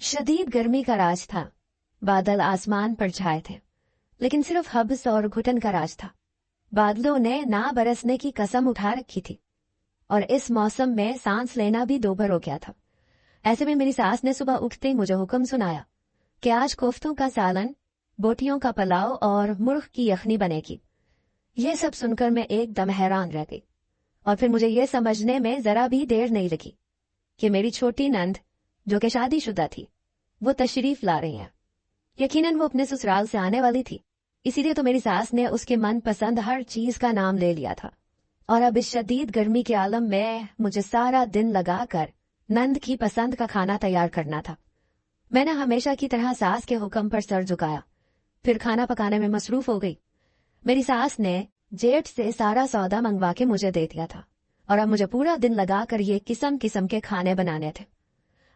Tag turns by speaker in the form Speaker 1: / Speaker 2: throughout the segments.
Speaker 1: शदीद गर्मी का राज था। बादल आसमान पर छाए थे, लेकिन सिर्फ हब्स और घुटन का राज था। बादलों ने ना बरसने की कसम उठा रखी थी और इस मौसम में सांस लेना भी दोभर हो गया था। ऐसे में मेरी सास ने सुबह उठते ही मुझे हुक्म सुनाया कि आज कोफ्तों का सालन, बोटियों का पुलाव और मुर्ग की यखनी बनेगी। ये सब सुनकर मैं एकदम हैरान रह गई और फिर मुझे ये समझने में जरा भी देर नहीं लगी कि मेरी छोटी नंद, जो कि शादीशुदा थी, वो तशरीफ ला रही हैं। यकीनन वो अपने ससुराल से आने वाली थी, इसीलिए तो मेरी सास ने उसके मनपसंद हर चीज का नाम ले लिया था। और अब इस शदीद गर्मी के आलम में मुझे सारा दिन लगाकर नंद की पसंद का खाना तैयार करना था। मैंने हमेशा की तरह सास के हुक्म पर सर झुकाया, फिर खाना पकाने में मसरूफ हो गई। मेरी सास ने जेठ से सारा सौदा मंगवा के मुझे दे दिया था और अब मुझे पूरा दिन लगाकर ये किस्म किस्म के खाने बनाने थे।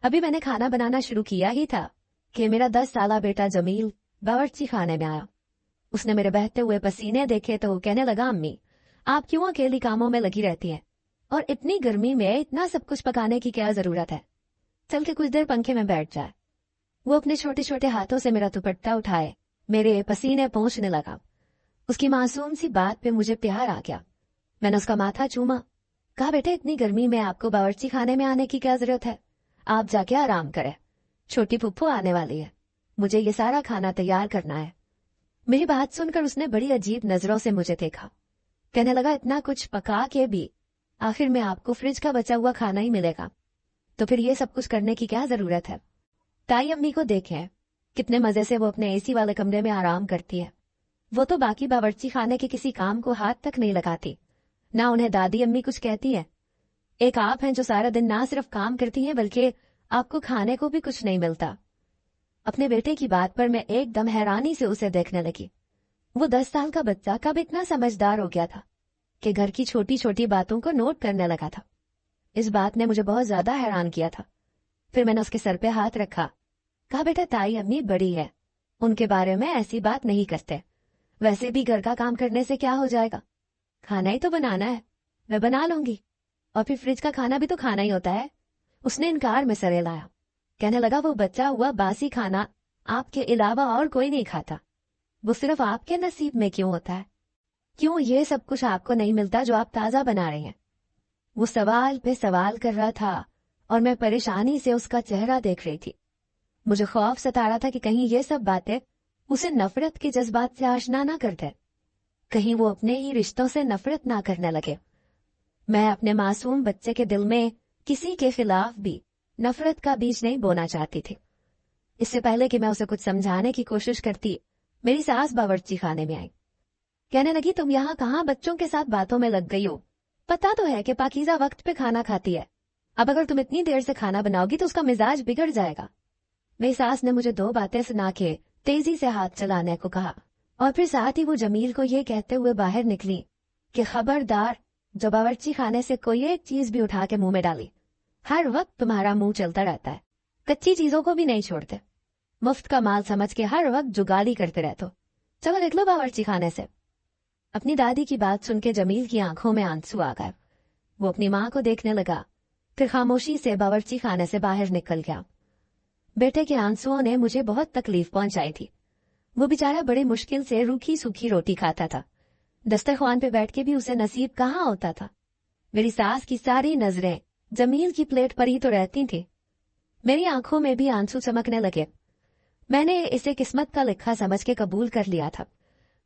Speaker 1: अभी मैंने खाना बनाना शुरू किया ही था कि मेरा 10 साला बेटा जमील बावर्ची खाने में आया। उसने मेरे बहते हुए पसीने देखे तो कहने लगा, अम्मी आप क्यों अकेली कामों में लगी रहती हैं और इतनी गर्मी में इतना सब कुछ पकाने की क्या जरूरत है, चल के कुछ देर पंखे में बैठ जाए। वो अपने छोटे छोटे हाथों से मेरा दुपट्टा उठाए मेरे पसीने पोंछने लगा। उसकी मासूम सी बात पे मुझे प्यार आ गया। मैंने उसका माथा चूमा, कहा बेटे इतनी गर्मी में आपको बावर्ची खाने में आने की क्या जरूरत है, आप जाके आराम करें, छोटी पुप्पू आने वाली है, मुझे ये सारा खाना तैयार करना है। मेरी बात सुनकर उसने बड़ी अजीब नजरों से मुझे देखा। कहने लगा, इतना कुछ पका के भी आखिर में आपको फ्रिज का बचा हुआ खाना ही मिलेगा, तो फिर ये सब कुछ करने की क्या जरूरत है। ताई अम्मी को देखें कितने मजे से वो अपने एसी वाले कमरे में आराम करती है। वो तो बाकी बावर्ची खाने के किसी काम को हाथ तक नहीं लगाती, ना उन्हें दादी अम्मी कुछ कहती है। एक आप हैं जो सारा दिन ना सिर्फ काम करती हैं बल्कि आपको खाने को भी कुछ नहीं मिलता। अपने बेटे की बात पर मैं एकदम हैरानी से उसे देखने लगी। वो 10 साल का बच्चा कब इतना समझदार हो गया था कि घर की छोटी छोटी बातों को नोट करने लगा था। इस बात ने मुझे बहुत ज्यादा हैरान किया था। फिर मैंने उसके सर पे हाथ रखा, कहा बेटा ताई अम्मी बड़ी है, उनके बारे में ऐसी बात नहीं करते, वैसे भी घर का काम करने से क्या हो जाएगा, खाना ही तो बनाना है, मैं बना लूंगी, और फिर फ्रिज का खाना भी तो खाना ही होता है। उसने इनकार में सरे लाया, कहने लगा वो बचा हुआ बासी खाना आपके अलावा और कोई नहीं खाता, वो सिर्फ आपके नसीब में क्यों होता है, क्यों ये सब कुछ आपको नहीं मिलता जो आप ताजा बना रहे हैं। वो सवाल पे सवाल कर रहा था और मैं परेशानी से उसका चेहरा देख रही थी। मुझे खौफ सता रहा था कि कहीं ये सब बातें उसे नफरत के जज्बात से आशना ना कर दे, कहीं वो अपने ही रिश्तों से नफरत ना करने लगे। मैं अपने मासूम बच्चे के दिल में किसी के खिलाफ भी नफरत का बीज नहीं बोना चाहती थी। इससे पहले कि मैं उसे कुछ समझाने की कोशिश करती, मेरी सास बावर्ची खाने में आई। कहने लगी, तुम यहाँ कहाँ बच्चों के साथ बातों में लग गई हो, पता तो है कि पाकीज़ा वक्त पे खाना खाती है, अब अगर तुम इतनी देर से खाना बनाओगी तो उसका मिजाज बिगड़ जाएगा। मेरी सास ने मुझे 2 बातें सुना के तेजी से हाथ चलाने को कहा और फिर साथ ही वो जमील को ये कहते हुए बाहर निकली कि खबरदार, जो बावर्ची खाने से कोई एक चीज भी उठा के मुंह में डाली, हर वक्त तुम्हारा मुंह चलता रहता है, कच्ची चीजों को भी नहीं छोड़ते, मुफ्त का माल समझ के हर वक्त जुगाली करते रहते हो, चलो निकलो बावर्ची खाने से। अपनी दादी की बात सुन के जमील की आंखों में आंसू आ गए। वो अपनी माँ को देखने लगा, फिर खामोशी से बावर्ची खाने से बाहर निकल गया। बेटे के आंसुओं ने मुझे बहुत तकलीफ पहुंचाई थी। वो बेचारा बड़े मुश्किल से रूखी सूखी रोटी खाता था, दस्तरख्वान पे बैठ के भी उसे नसीब कहाँ होता था। मेरी सास की सारी नजरें जमील की प्लेट पर ही तो रहती थी। मेरी आंखों में भी आंसू चमकने लगे। मैंने इसे किस्मत का लिखा समझ के कबूल कर लिया था,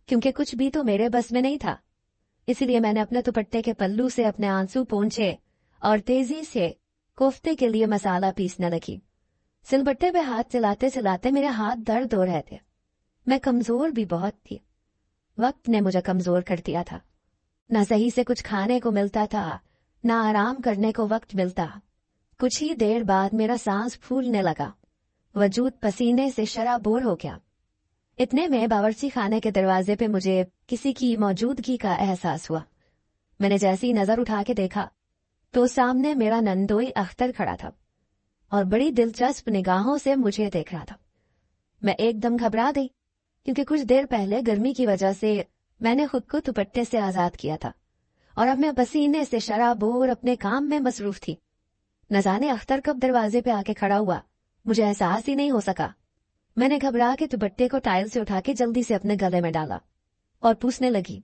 Speaker 1: क्योंकि कुछ भी तो मेरे बस में नहीं था। इसलिए मैंने अपने दुपट्टे के पल्लू से अपने आंसू पोंछे और तेजी से कोफ्ते के लिए मसाला पीसने लगी। सिलबट्टे पे हाथ चलाते चलाते मेरे हाथ दर्द हो रहे थे। मैं कमजोर भी बहुत थी, वक्त ने मुझे कमजोर कर दिया था। ना सही से कुछ खाने को मिलता था, ना आराम करने को वक्त मिलता। कुछ ही देर बाद मेरा सांस फूलने लगा, वजूद पसीने से शराबोर हो गया। इतने में बावर्ची खाने के दरवाजे पे मुझे किसी की मौजूदगी का एहसास हुआ। मैंने जैसे ही नजर उठा के देखा तो सामने मेरा नंदोई अख्तर खड़ा था और बड़ी दिलचस्प निगाहों से मुझे देख रहा था। मैं एकदम घबरा गई, क्योंकि कुछ देर पहले गर्मी की वजह से मैंने खुद को दुपट्टे से आजाद किया था और अब मैं पसीने से शराबोर अपने काम में मसरूफ थी। न जाने अख्तर कब दरवाजे पे आके खड़ा हुआ मुझे एहसास ही नहीं हो सका। मैंने घबरा के दुपट्टे को टाइल से उठा के जल्दी से अपने गले में डाला और पूछने लगी,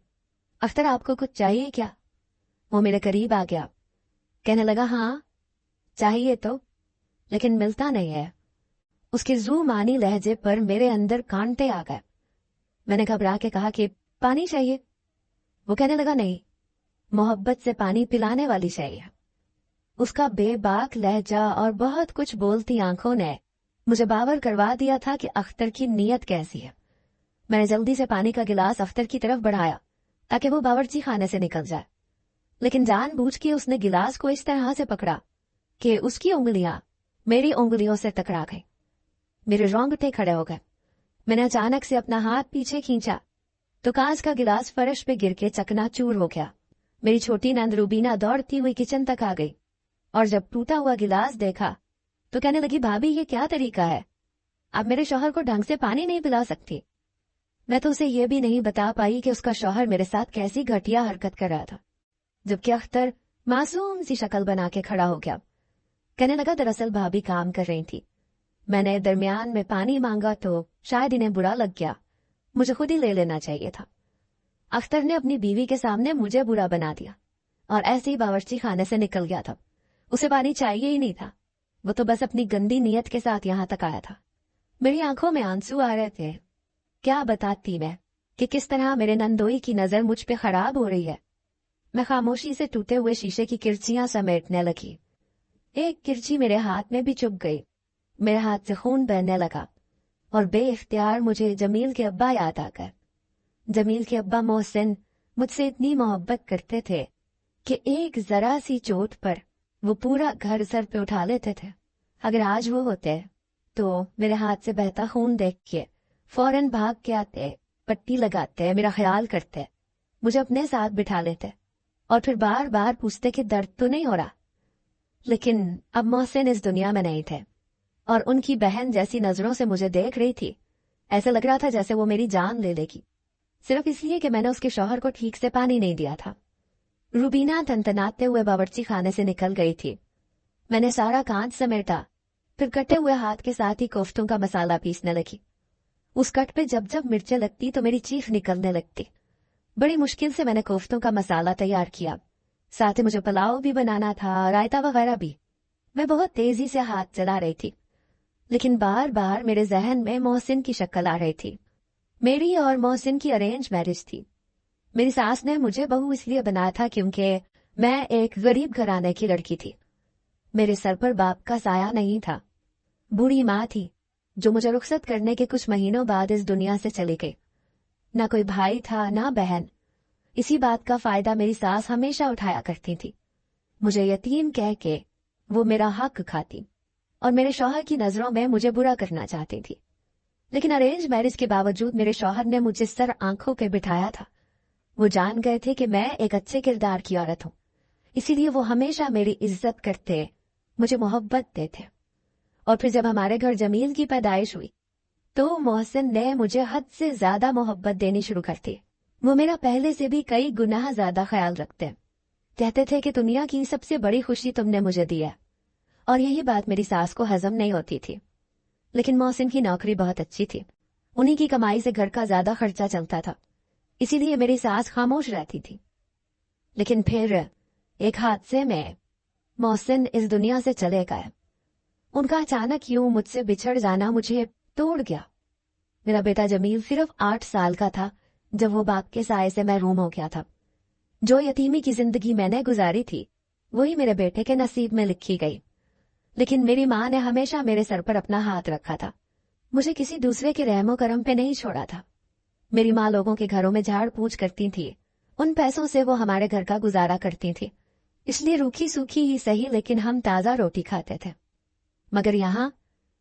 Speaker 1: अख्तर आपको कुछ चाहिए क्या? वो मेरे करीब आ गया, कहने लगा, हाँ चाहिए तो, लेकिन मिलता नहीं है। उसके ज़ुबानी लहजे पर मेरे अंदर कांटे आ गए। मैंने घबरा के कहा कि पानी चाहिए। वो कहने लगा, नहीं, मोहब्बत से पानी पिलाने वाली चाहिए। उसका बेबाक लहजा और बहुत कुछ बोलती आंखों ने मुझे बावर करवा दिया था कि अख्तर की नीयत कैसी है। मैंने जल्दी से पानी का गिलास अख्तर की तरफ बढ़ाया ताकि वो बावर्ची खाने से निकल जाए, लेकिन जानबूझ के उसने गिलास को इस तरह से पकड़ा कि उसकी उंगलियां मेरी उंगलियों से टकरा गई। मेरे रोंगटे खड़े हो गए। मैंने अचानक से अपना हाथ पीछे खींचा तो कांच का गिलास फर्श पे गिर के चकनाचूर हो गया। मेरी छोटी नंद रूबीना दौड़ती हुई किचन तक आ गई और जब टूटा हुआ गिलास देखा तो कहने लगी, भाभी ये क्या तरीका है? आप मेरे शौहर को ढंग से पानी नहीं पिला सकती। मैं तो उसे ये भी नहीं बता पाई कि उसका शौहर मेरे साथ कैसी घटिया हरकत कर रहा था, जबकि अख्तर मासूम सी शक्ल बना के खड़ा हो गया। कहने लगा, दरअसल भाभी काम कर रही थी, मैंने दरमियान में पानी मांगा तो शायद इन्हें बुरा लग गया, मुझे खुद ही ले लेना चाहिए था। अख्तर ने अपनी बीवी के सामने मुझे बुरा बना दिया और ऐसे ही बावर्ची खाने से निकल गया था। उसे पानी चाहिए ही नहीं था, वो तो बस अपनी गंदी नीयत के साथ यहां तक आया था। मेरी आंखों में आंसू आ रहे थे। क्या बताती मैं कि किस तरह मेरे नंदोई की नजर मुझ पे खराब हो रही है। मैं खामोशी से टूटे हुए शीशे की किरचियां समेटने लगी। एक किरची मेरे हाथ में भी चुभ गई। मेरे हाथ से खून बहने लगा और बेइख्तियार मुझे जमील के अब्बा याद आ गए। जमील के अब्बा मोहसिन मुझसे इतनी मोहब्बत करते थे कि एक जरा सी चोट पर वो पूरा घर सर पे उठा लेते थे। अगर आज वो होते तो मेरे हाथ से बहता खून देख के फौरन भाग के आते, पट्टी लगाते, मेरा ख्याल करते, मुझे अपने साथ बिठा लेते और फिर बार बार पूछते कि दर्द तो नहीं हो रहा। लेकिन अब मोहसिन इस दुनिया में नहीं थे और उनकी बहन जैसी नजरों से मुझे देख रही थी। ऐसा लग रहा था जैसे वो मेरी जान ले लेगी, सिर्फ इसलिए कि मैंने उसके शौहर को ठीक से पानी नहीं दिया था। रूबीना तनतनाते हुए बावर्ची खाने से निकल गई थी। मैंने सारा कांच समेटा, फिर कटे हुए हाथ के साथ ही कोफ्तों का मसाला पीसने लगी। उस कट पे जब जब मिर्चें लगती तो मेरी चीख निकलने लगती। बड़ी मुश्किल से मैंने कोफ्तों का मसाला तैयार किया। साथ ही मुझे पुलाव भी बनाना था, रायता वगैरह भी। मैं बहुत तेजी से हाथ चला रही थी, लेकिन बार बार मेरे जहन में मोहसिन की शक्ल आ रही थी। मेरी और मोहसिन की अरेंज मैरिज थी। मेरी सास ने मुझे बहू इसलिए बनाया था क्योंकि मैं एक गरीब घराने की लड़की थी। मेरे सर पर बाप का साया नहीं था। बूढ़ी माँ थी जो मुझे रुखसत करने के कुछ महीनों बाद इस दुनिया से चली गई। ना कोई भाई था ना बहन। इसी बात का फायदा मेरी सास हमेशा उठाया करती थी। मुझे यतीम कह के वो मेरा हक खाती और मेरे शौहर की नजरों में मुझे बुरा करना चाहती थी। लेकिन अरेंज मैरिज के बावजूद मेरे शौहर ने मुझे सर आंखों पे बिठाया था। वो जान गए थे कि मैं एक अच्छे किरदार की औरत हूं, इसीलिए वो हमेशा मेरी इज्जत करते, मुझे मोहब्बत देते। और फिर जब हमारे घर जमील की पैदाइश हुई तो मोहसिन ने मुझे हद से ज्यादा मोहब्बत देनी शुरू कर दी। वो मेरा पहले से भी कई गुना ज्यादा ख्याल रखते। कहते थे कि दुनिया की सबसे बड़ी खुशी तुमने मुझे दी है। और यही बात मेरी सास को हजम नहीं होती थी। लेकिन मोहसिन की नौकरी बहुत अच्छी थी, उन्हीं की कमाई से घर का ज्यादा खर्चा चलता था, इसीलिए मेरी सास खामोश रहती थी। लेकिन फिर एक हादसे में मोहसिन इस दुनिया से चले गए। उनका अचानक यूं मुझसे बिछड़ जाना मुझे तोड़ गया। मेरा बेटा जमील सिर्फ 8 साल का था जब वो बाप के साए से महरूम हो गया था। जो यतीमी की जिंदगी मैंने गुजारी थी वही मेरे बेटे के नसीब में लिखी गई। लेकिन मेरी माँ ने हमेशा मेरे सर पर अपना हाथ रखा था, मुझे किसी दूसरे के रहमो करम पे नहीं छोड़ा था। मेरी माँ लोगों के घरों में झाड़ पूछ करती थी, उन पैसों से वो हमारे घर का गुजारा करती थी, इसलिए रूखी सूखी ही सही लेकिन हम ताजा रोटी खाते थे। मगर यहाँ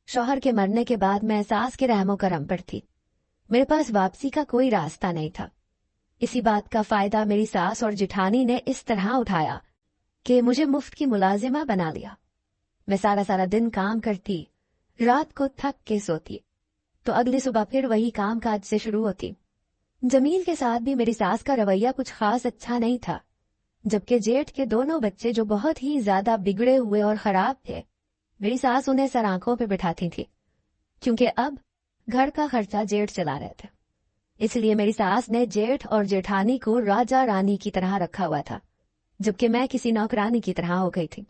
Speaker 1: शौहर के मरने के बाद मैं सास के रहमो करम पर थी। मेरे पास वापसी का कोई रास्ता नहीं था। इसी बात का फायदा मेरी सास और जिठानी ने इस तरह उठाया कि मुझे मुफ्त की मुलाजिमा बना लिया। मैं सारा सारा दिन काम करती, रात को थक के सोती, तो अगली सुबह फिर वही काम काज से शुरू होती। जमील के साथ भी मेरी सास का रवैया कुछ खास अच्छा नहीं था, जबकि जेठ के दोनों बच्चे जो बहुत ही ज्यादा बिगड़े हुए और खराब थे मेरी सास उन्हें सर आंखों पे बिठाती थी, क्योंकि अब घर का खर्चा जेठ चला रहे थे। इसलिए मेरी सास ने जेठ और जेठानी को राजा रानी की तरह रखा हुआ था, जबकि मैं किसी नौकरानी की तरह हो गई थी।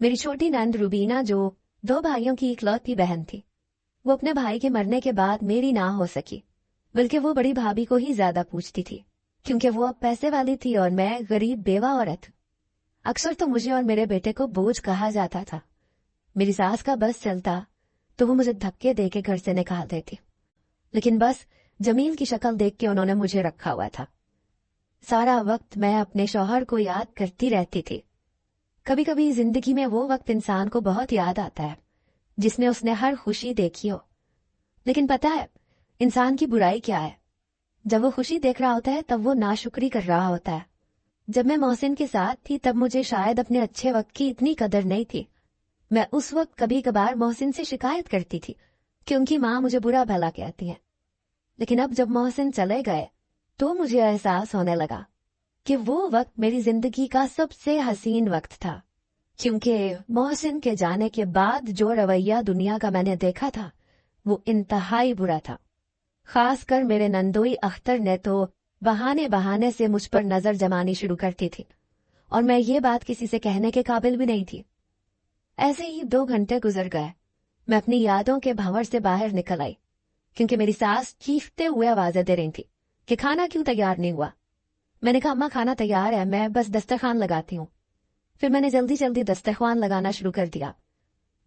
Speaker 1: मेरी छोटी नंद रूबीना, जो 2 भाइयों की इकलौती बहन थी, वो अपने भाई के मरने के बाद मेरी ना हो सकी, बल्कि वो बड़ी भाभी को ही ज्यादा पूछती थी, क्योंकि वो अब पैसे वाली थी और मैं गरीब बेवा औरत। अक्सर तो मुझे और मेरे बेटे को बोझ कहा जाता था। मेरी सास का बस चलता तो वो मुझे धक्के दे के घर से निकाल देती, लेकिन बस जमील की शक्ल देख के उन्होंने मुझे रखा हुआ था। सारा वक्त मैं अपने शौहर को याद करती रहती थी। कभी कभी जिंदगी में वो वक्त इंसान को बहुत याद आता है जिसमें उसने हर खुशी देखी हो, लेकिन पता है इंसान की बुराई क्या है? जब वो खुशी देख रहा होता है तब वो नाशुक्री कर रहा होता है। जब मैं मोहसिन के साथ थी तब मुझे शायद अपने अच्छे वक्त की इतनी कदर नहीं थी। मैं उस वक्त कभी कभार मोहसिन से शिकायत करती थी कि उनकी माँ मुझे बुरा भला कहती है, लेकिन अब जब मोहसिन चले गए तो मुझे एहसास होने लगा कि वो वक्त मेरी जिंदगी का सबसे हसीन वक्त था, क्योंकि मोहसिन के जाने के बाद जो रवैया दुनिया का मैंने देखा था वो इंतहाई बुरा था। खासकर मेरे नंदोई अख्तर ने तो बहाने बहाने से मुझ पर नजर जमानी शुरू करती थी, और मैं ये बात किसी से कहने के काबिल भी नहीं थी। ऐसे ही 2 घंटे गुजर गए। मैं अपनी यादों के भंवर से बाहर निकल आई, क्योंकि मेरी सास चीखते हुए आवाजें दे रही थी कि खाना क्यों तैयार नहीं हुआ। मैंने कहा, अम्मा खाना तैयार है, मैं बस दस्तरखान लगाती हूँ। फिर मैंने जल्दी जल्दी दस्तरखान लगाना शुरू कर दिया।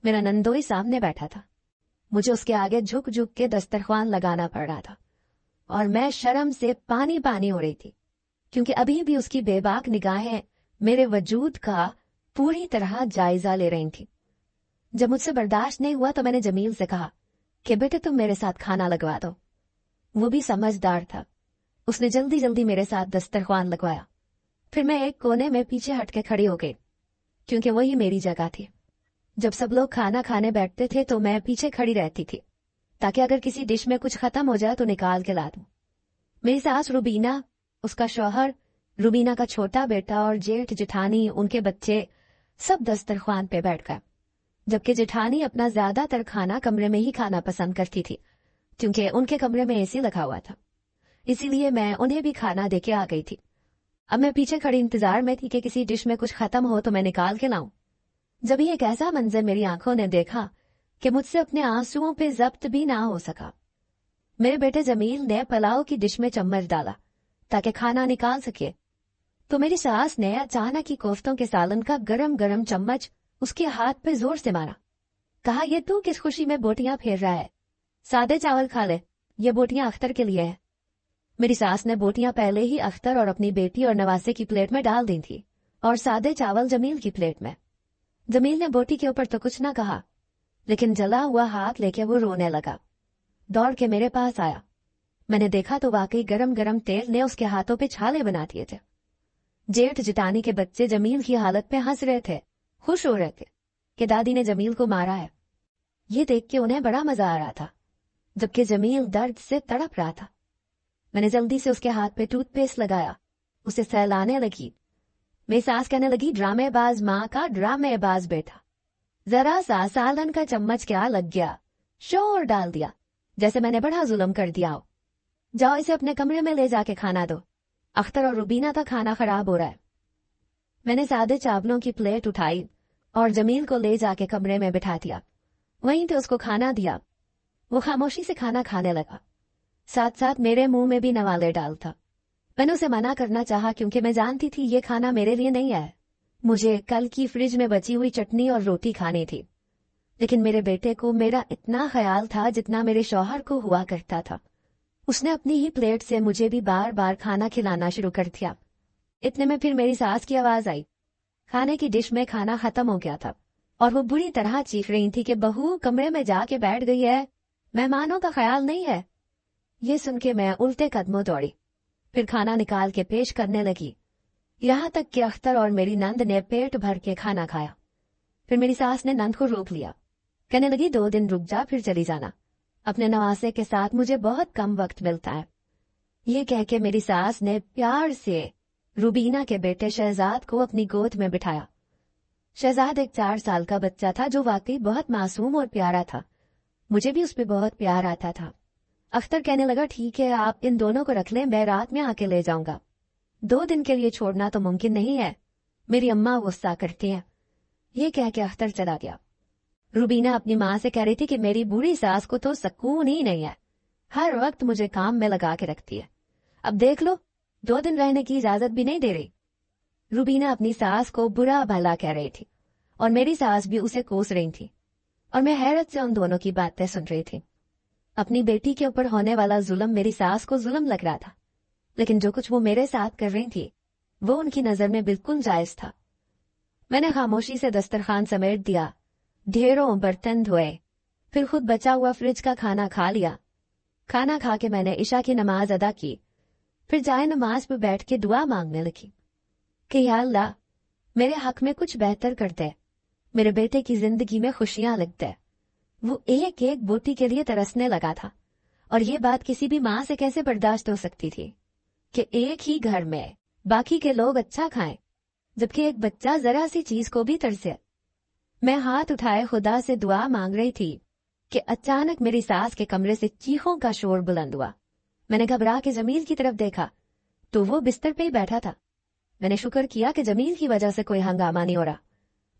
Speaker 1: मेरा नंदोई सामने बैठा था, मुझे उसके आगे झुक झुक के दस्तरखान लगाना पड़ रहा था, और मैं शर्म से पानी पानी हो रही थी, क्योंकि अभी भी उसकी बेबाक निगाहें मेरे वजूद का पूरी तरह जायजा ले रही थी। जब मुझसे बर्दाश्त नहीं हुआ तो मैंने जमील से कहा कि बेटे तुम मेरे साथ खाना लगवा दो। वो भी समझदार था, उसने जल्दी जल्दी मेरे साथ दस्तरखान लगवाया। फिर मैं एक कोने में पीछे हटके खड़ी हो गई, क्योंकि वही मेरी जगह थी। जब सब लोग खाना खाने बैठते थे तो मैं पीछे खड़ी रहती थी, ताकि अगर किसी डिश में कुछ खत्म हो जाए तो निकाल के ला दूं। मेरी सास रूबीना, उसका शौहर, रूबीना का छोटा बेटा और जेठ जेठानी, उनके बच्चे सब दस्तरखान पे बैठ गए, जबकि जेठानी अपना ज्यादातर खाना कमरे में ही खाना पसंद करती थी, क्योंकि उनके कमरे में एसी लगा हुआ था। इसीलिए मैं उन्हें भी खाना देके आ गई थी। अब मैं पीछे खड़ी इंतजार में थी कि किसी डिश में कुछ खत्म हो तो मैं निकाल के लाऊं। जब ही एक ऐसा मंजर मेरी आंखों ने देखा कि मुझसे अपने आंसुओं पे जब्त भी ना हो सका। मेरे बेटे जमील ने पुलाव की डिश में चम्मच डाला ताकि खाना निकाल सके, तो मेरी सास ने अचानक ही कोफ्तों के सालन का गरम गरम चम्मच उसके हाथ पे जोर से मारा। कहा, ये तू किस खुशी में बोटियां फेर रहा है? सादे चावल खा ले, ये बोटियां अख्तर के लिए है। मेरी सास ने बोटियां पहले ही अख्तर और अपनी बेटी और नवासे की प्लेट में डाल दी थी, और सादे चावल जमील की प्लेट में। जमील ने बोटी के ऊपर तो कुछ ना कहा, लेकिन जला हुआ हाथ लेके वो रोने लगा। दौड़ के मेरे पास आया। मैंने देखा तो वाकई गरम गरम तेल ने उसके हाथों पे छाले बना दिए थे। जेठ जिटानी के बच्चे जमील की हालत पे हंस रहे थे, खुश हो रहे थे कि दादी ने जमील को मारा है। ये देख के उन्हें बड़ा मजा आ रहा था, जबकि जमील दर्द से तड़प रहा था। मैंने जल्दी से उसके हाथ पे टूथपेस्ट लगाया, उसे सहलाने लगी। मेरी सास कहने लगी, ड्रामेबाज माँ का ड्रामेबाज बेटा, जरा सा सालन का चम्मच क्या लग गया, शोर डाल दिया जैसे मैंने बड़ा जुल्म कर दिया हो। जाओ इसे अपने कमरे में ले जाके खाना दो, अख्तर और रूबीना का खाना खराब हो रहा है। मैंने सादे चावलों की प्लेट उठाई और जमील को ले जाके कमरे में बिठा दिया। वहीं पे उसको खाना दिया। वो खामोशी से खाना खाने लगा, साथ साथ मेरे मुंह में भी नवाले डालता। मैंने उसे मना करना चाहा, क्योंकि मैं जानती थी ये खाना मेरे लिए नहीं है। मुझे कल की फ्रिज में बची हुई चटनी और रोटी खानी थी, लेकिन मेरे बेटे को मेरा इतना ख्याल था जितना मेरे शौहर को हुआ करता था। उसने अपनी ही प्लेट से मुझे भी बार बार खाना खिलाना शुरू कर दिया। इतने में फिर मेरी सास की आवाज आई। खाने की डिश में खाना खत्म हो गया था और वो बुरी तरह चीख रही थी कि बहू कमरे में जाके बैठ गई है, मेहमानों का ख्याल नहीं है। ये सुन के मैं उल्टे कदमों दौड़ी, फिर खाना निकाल के पेश करने लगी, यहाँ तक कि अख्तर और मेरी नंद ने पेट भर के खाना खाया। फिर मेरी सास ने नंद को रोक लिया, कहने लगी, 2 दिन रुक जा फिर चली जाना, अपने नवासे के साथ मुझे बहुत कम वक्त मिलता है। ये कह के मेरी सास ने प्यार से रूबीना के बेटे शहजाद को अपनी गोद में बिठाया शहजाद एक 4 साल का बच्चा था जो वाकई बहुत मासूम और प्यारा था। मुझे भी उस पर बहुत प्यार आता था। अख्तर कहने लगा, ठीक है, आप इन दोनों को रख लें, मैं रात में आके ले जाऊंगा। 2 दिन के लिए छोड़ना तो मुमकिन नहीं है, मेरी अम्मा गुस्सा करती हैं। ये कह के अख्तर चला गया। रूबीना अपनी माँ से कह रही थी कि मेरी बूढ़ी सास को तो सुकून ही नहीं है, हर वक्त मुझे काम में लगा के रखती है। अब देख लो, 2 दिन रहने की इजाजत भी नहीं दे रही। रूबीना अपनी सास को बुरा भला कह रही थी और मेरी सास भी उसे कोस रही थी और मैं हैरत से उन दोनों की बातें सुन रही थी। अपनी बेटी के ऊपर होने वाला जुल्म मेरी सास को जुल्म लग रहा था, लेकिन जो कुछ वो मेरे साथ कर रही थी वो उनकी नजर में बिल्कुल जायज था। मैंने खामोशी से दस्तरखान समेट दिया, ढेरों बर्तन धोए, फिर खुद बचा हुआ फ्रिज का खाना खा लिया। खाना खा के मैंने इशा की नमाज अदा की, फिर जाए नमाज पर बैठ के दुआ मांगने लगी कि या अल्लाह मेरे हक में कुछ बेहतर कर दे, मेरे बेटे की जिंदगी में खुशियां लग दे। वो एक एक बोटी के लिए तरसने लगा था और ये बात किसी भी माँ से कैसे बर्दाश्त हो सकती थी कि एक ही घर में बाकी के लोग अच्छा खाएं जबकि एक बच्चा जरा सी चीज को भी तरसे। मैं हाथ उठाए खुदा से दुआ मांग रही थी कि अचानक मेरी सास के कमरे से चीखों का शोर बुलंद हुआ। मैंने घबरा के जमील की तरफ देखा तो वो बिस्तर पे ही बैठा था। मैंने शुक्र किया कि जमील की वजह से कोई हंगामा नहीं हो रहा।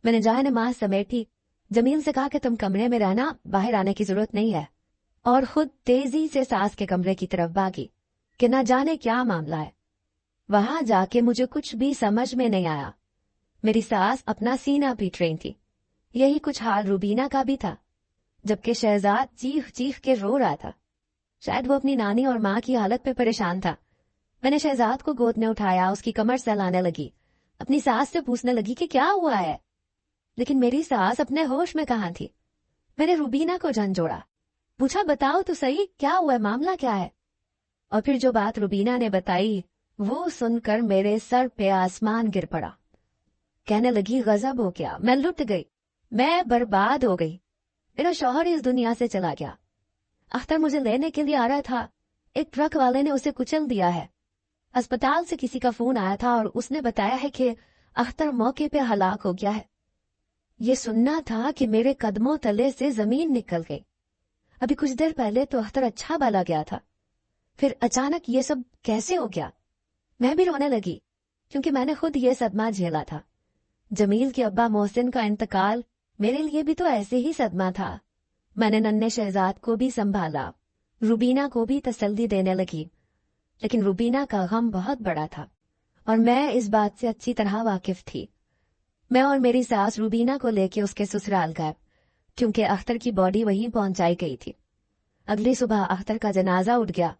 Speaker 1: मैंने जाए नमाज समेटी, जमील से कहा कि तुम कमरे में रहना, बाहर आने की जरूरत नहीं है, और खुद तेजी से सास के कमरे की तरफ भागी कि न जाने क्या मामला है। वहां जाके मुझे कुछ भी समझ में नहीं आया। मेरी सास अपना सीना पीट रही थी। यही कुछ हाल रूबीना का भी था, जबकि शहजाद चीख चीख के रो रहा था। शायद वो अपनी नानी और माँ की हालत पे परेशान था। मैंने शहजाद को गोद में उठाया, उसकी कमर सहलाने लगी, अपनी सास से पूछने लगी कि क्या हुआ है, लेकिन मेरी सास अपने होश में कहाँ थी। मैंने रूबीना को झंझोड़ा, पूछा बताओ तो सही क्या हुआ है, मामला क्या है। और फिर जो बात रूबीना ने बताई वो सुनकर मेरे सर पे आसमान गिर पड़ा। कहने लगी, गजब हो गया, मैं लुट गई, मैं बर्बाद हो गई, मेरा शौहर इस दुनिया से चला गया। अख्तर मुझे लेने के लिए आ रहा था, एक ट्रक वाले ने उसे कुचल दिया है। अस्पताल से किसी का फोन आया था और उसने बताया है कि अख्तर मौके पे हलाक हो गया है। ये सुनना था कि मेरे कदमों तले से जमीन निकल गई। अभी कुछ देर पहले तो अख्तर अच्छा भला गया था, फिर अचानक ये सब कैसे हो गया। मैं भी रोने लगी क्योंकि मैंने खुद ये सदमा झेला था। जमील के अब्बा मोहसिन का इंतकाल मेरे लिए भी तो ऐसे ही सदमा था। मैंने नन्हे शहजाद को भी संभाला, रूबीना को भी तसल्ली देने लगी, लेकिन रूबीना का गम बहुत बड़ा था और मैं इस बात से अच्छी तरह वाकिफ थी। मैं और मेरी सास रूबीना को लेके उसके ससुराल गए क्योंकि अख्तर की बॉडी वहीं पहुंचाई गई थी। अगली सुबह अख्तर का जनाजा उठ गया।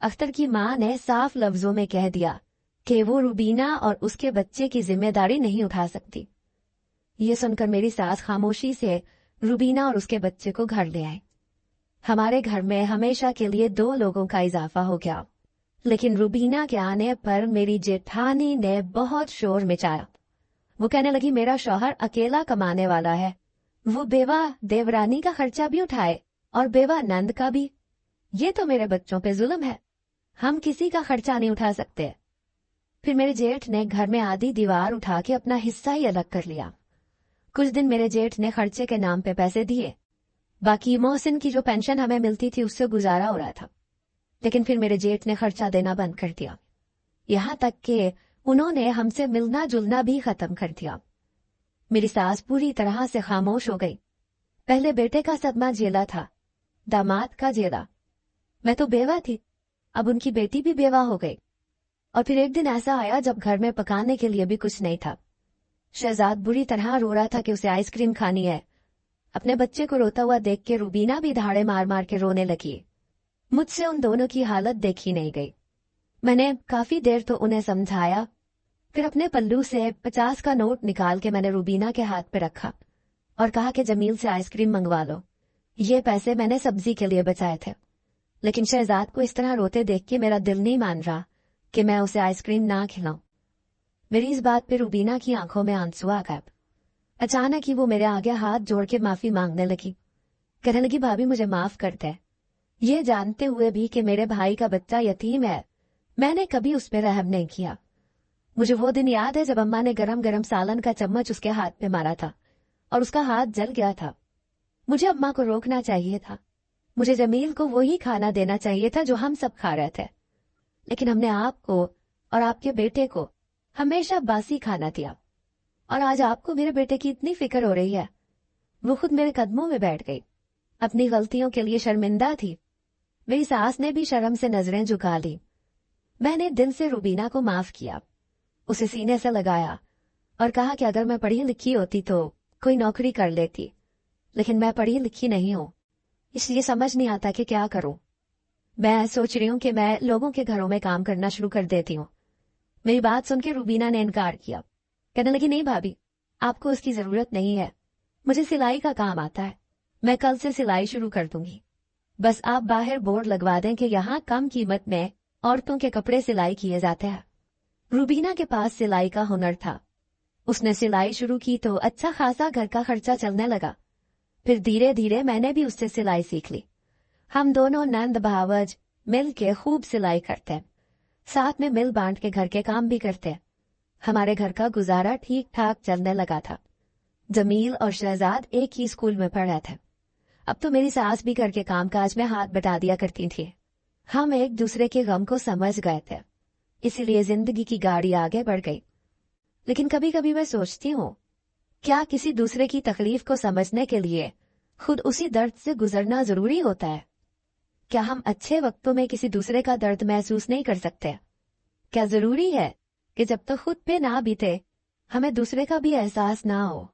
Speaker 1: अख्तर की माँ ने साफ लफ्जों में कह दिया कि वो रूबीना और उसके बच्चे की जिम्मेदारी नहीं उठा सकती। ये सुनकर मेरी सास खामोशी से रूबीना और उसके बच्चे को घर ले आए। हमारे घर में हमेशा के लिए 2 लोगों का इजाफा हो गया, लेकिन रूबीना के आने पर मेरी जेठानी ने बहुत शोर मचाया। वो कहने लगी, मेरा शौहर अकेला कमाने वाला है, वो बेवा देवरानी का खर्चा भी उठाए और बेवा नंद का भी। ये तो मेरे बच्चों पे जुल्म है, हम किसी का खर्चा नहीं उठा सकते। फिर मेरे जेठ ने घर में आधी दीवार उठा के अपना हिस्सा ही अलग कर लिया। कुछ दिन मेरे जेठ ने खर्चे के नाम पे पैसे दिए, बाकी मोहसिन की जो पेंशन हमें मिलती थी उससे गुजारा हो रहा था। लेकिन फिर मेरे जेठ ने खर्चा देना बंद कर दिया, यहाँ तक कि उन्होंने हमसे मिलना जुलना भी खत्म कर दिया। मेरी सास पूरी तरह से खामोश हो गई। पहले बेटे का सदमा झेला था, दामाद का झेला, मैं तो बेवा थी, अब उनकी बेटी भी बेवा हो गई। और फिर एक दिन ऐसा आया जब घर में पकाने के लिए भी कुछ नहीं था। शहजाद बुरी तरह रो रहा था कि उसे आइसक्रीम खानी है। अपने बच्चे को रोता हुआ देख के रूबीना भी धाड़े मार मार के रोने लगी। मुझसे उन दोनों की हालत देखी नहीं गई। मैंने काफी देर तो उन्हें समझाया, फिर अपने पल्लू से 50 का नोट निकाल के मैंने रूबीना के हाथ पे रखा और कहा कि जमील से आइसक्रीम मंगवा लो। ये पैसे मैंने सब्जी के लिए बचाए थे। लेकिन शहजाद को इस तरह रोते देख के मेरा दिल नहीं मान रहा कि मैं उसे आइसक्रीम ना खिलाऊं। मेरी इस बात पे रूबीना की आंखों में आंसू आ गए। अचानक ही वो मेरे आगे हाथ जोड़ के माफी मांगने लगी। कहने लगी, भाभी मुझे माफ कर दे, ये जानते हुए भी कि मेरे भाई का बच्चा यतीम है, मैंने कभी उस पर रहम नहीं किया। مجھے وہ دن یاد ہے جب اماں نے گرم گرم سالن کا چمچ اس کے ہاتھ پہ مارا تھا اور اس کا ہاتھ جل گیا تھا۔ مجھے اماں کو روکنا چاہیے تھا، مجھے جمیل کو وہی کھانا دینا چاہیے تھا جو ہم سب کھا رہے تھے، لیکن ہم نے آپ کو اور آپ کے بیٹے کو ہمیشہ باسی کھانا دیا، اور آج آپ کو میرے بیٹے کی اتنی فکر ہو رہی ہے۔ وہ خود میرے قدموں میں بیٹھ گئی، اپنی غلطیوں کے لیے شرمندہ تھی۔ میری ساس نے بھی شرم سے نظریں جھکا لی۔ میں نے دل سے روبینہ کو معاف کیا، اسے سینے سے لگایا اور کہا کہ اگر میں پڑھی لکھی ہوتی تو کوئی نوکری کر لیتی، لیکن میں پڑھی لکھی نہیں ہوں، اس لیے سمجھ نہیں آتا کہ کیا کروں۔ میں سوچ رہی ہوں کہ میں لوگوں کے گھروں میں کام کرنا شروع کر دیتی ہوں۔ میری بات سن کے روبینہ نے انکار کیا، کہنے لگی نہیں بھابھی، آپ کو اس کی ضرورت نہیں ہے، مجھے سلائی کا کام آتا ہے، میں کل سے سلائی شروع کر دوں گی، بس آپ باہر بورڈ لگوا دیں کہ یہاں کم قیمت میں عورتوں کے کپڑے سلائی کیے جاتے ہیں۔ روبینہ کے پاس سلائی کا ہنر تھا، اس نے سلائی شروع کی تو اچھا خاصا گھر کا خرچہ چلنے لگا۔ پھر دھیرے دھیرے میں نے بھی اس سے سلائی سیکھ لی۔ ہم دونوں نند بھاوج مل کے خوب سلائی کرتے، ساتھ میں مل بانٹ کے گھر کے کام بھی کرتے۔ ہمارے گھر کا گزارا ٹھیک ٹھاک چلنے لگا تھا۔ جمیل اور شہزاد ایک ہی اسکول میں پڑھ رہے تھے۔ اب تو میری ساس بھی گھر کے کام کاج میں ہاتھ بٹا دیا کرتی تھی۔ ہم ایک دوسرے کے غم کو سمجھ گئے تھے، اسی لیے زندگی کی گاڑی آگے بڑھ گئی۔ لیکن کبھی کبھی میں سوچتی ہوں، کیا کسی دوسرے کی تکلیف کو سمجھنے کے لیے خود اسی درد سے گزرنا ضروری ہوتا ہے؟ کیا ہم اچھے وقتوں میں کسی دوسرے کا درد محسوس نہیں کر سکتے؟ کیا ضروری ہے کہ جب تک خود پہ نہ بیتے ہمیں دوسرے کا بھی احساس نہ ہو؟